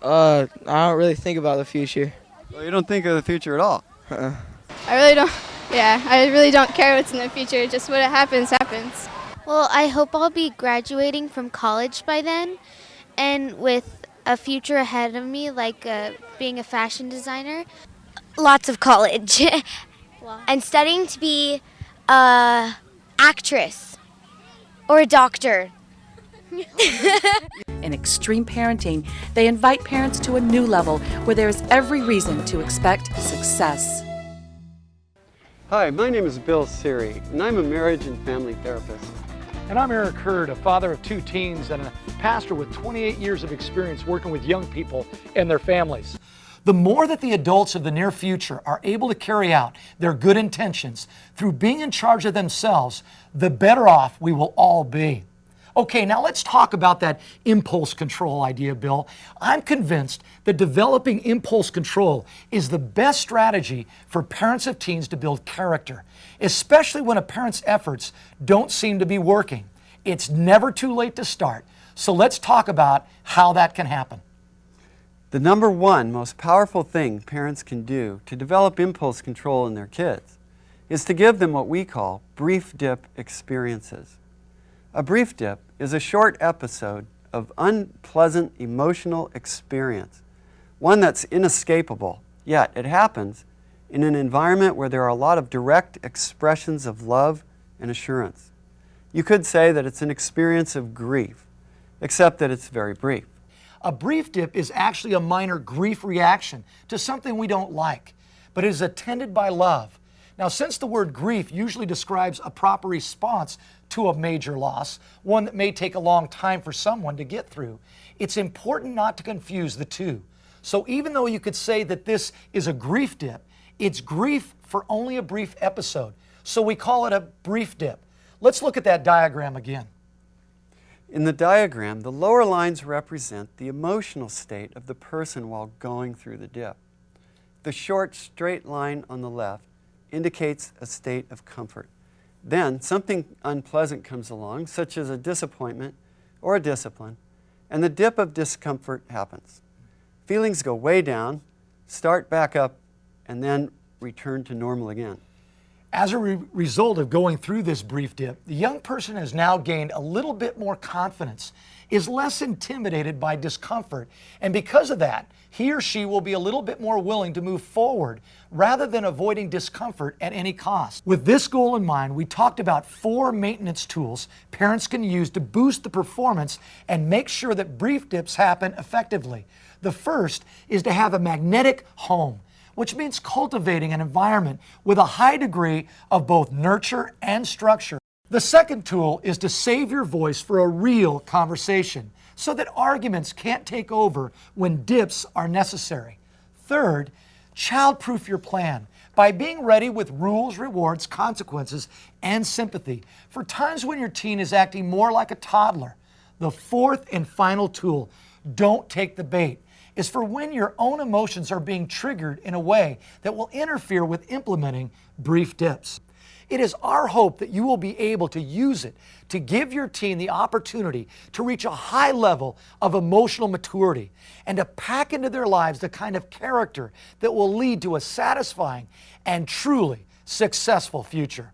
I don't really think about the future. Well, you don't think of the future at all. I really don't. Yeah, I really don't care what's in the future. Just what happens, happens. Well, I hope I'll be graduating from college by then and with a future ahead of me, like being a fashion designer. Lots of college and studying to be a actress or a doctor. In Extreme Parenting, they invite parents to a new level where there is every reason to expect success. Hi, my name is Bill Seery, and I'm a marriage and family therapist. And I'm Eric Hurd, a father of 2 teens and a pastor with 28 years of experience working with young people and their families. The more that the adults of the near future are able to carry out their good intentions through being in charge of themselves, the better off we will all be. Okay, now let's talk about that impulse control idea, Bill. I'm convinced that developing impulse control is the best strategy for parents of teens to build character, especially when a parent's efforts don't seem to be working. It's never too late to start, so let's talk about how that can happen. The number one most powerful thing parents can do to develop impulse control in their kids is to give them what we call brief dip experiences. A brief dip is a short episode of unpleasant emotional experience, one that's inescapable, yet it happens in an environment where there are a lot of direct expressions of love and assurance. You could say that it's an experience of grief, except that it's very brief. A brief dip is actually a minor grief reaction to something we don't like, but it is attended by love. Now, since the word grief usually describes a proper response to a major loss, one that may take a long time for someone to get through, it's important not to confuse the two. So even though you could say that this is a grief dip, it's grief for only a brief episode. So we call it a brief dip. Let's look at that diagram again. In the diagram, the lower lines represent the emotional state of the person while going through the dip. The short, straight line on the left indicates a state of comfort. Then something unpleasant comes along, such as a disappointment or a discipline, and the dip of discomfort happens. Feelings go way down, start back up, and then return to normal again. As a result of going through this brief dip, the young person has now gained a little bit more confidence, is less intimidated by discomfort, and because of that, he or she will be a little bit more willing to move forward rather than avoiding discomfort at any cost. With this goal in mind, we talked about 4 maintenance tools parents can use to boost the performance and make sure that brief dips happen effectively. The first is to have a magnetic home, which means cultivating an environment with a high degree of both nurture and structure. The second tool is to save your voice for a real conversation so that arguments can't take over when dips are necessary. Third, child-proof your plan by being ready with rules, rewards, consequences, and sympathy for times when your teen is acting more like a toddler. The fourth and final tool, don't take the bait, is for when your own emotions are being triggered in a way that will interfere with implementing brief dips. It is our hope that you will be able to use it to give your teen the opportunity to reach a high level of emotional maturity and to pack into their lives the kind of character that will lead to a satisfying and truly successful future.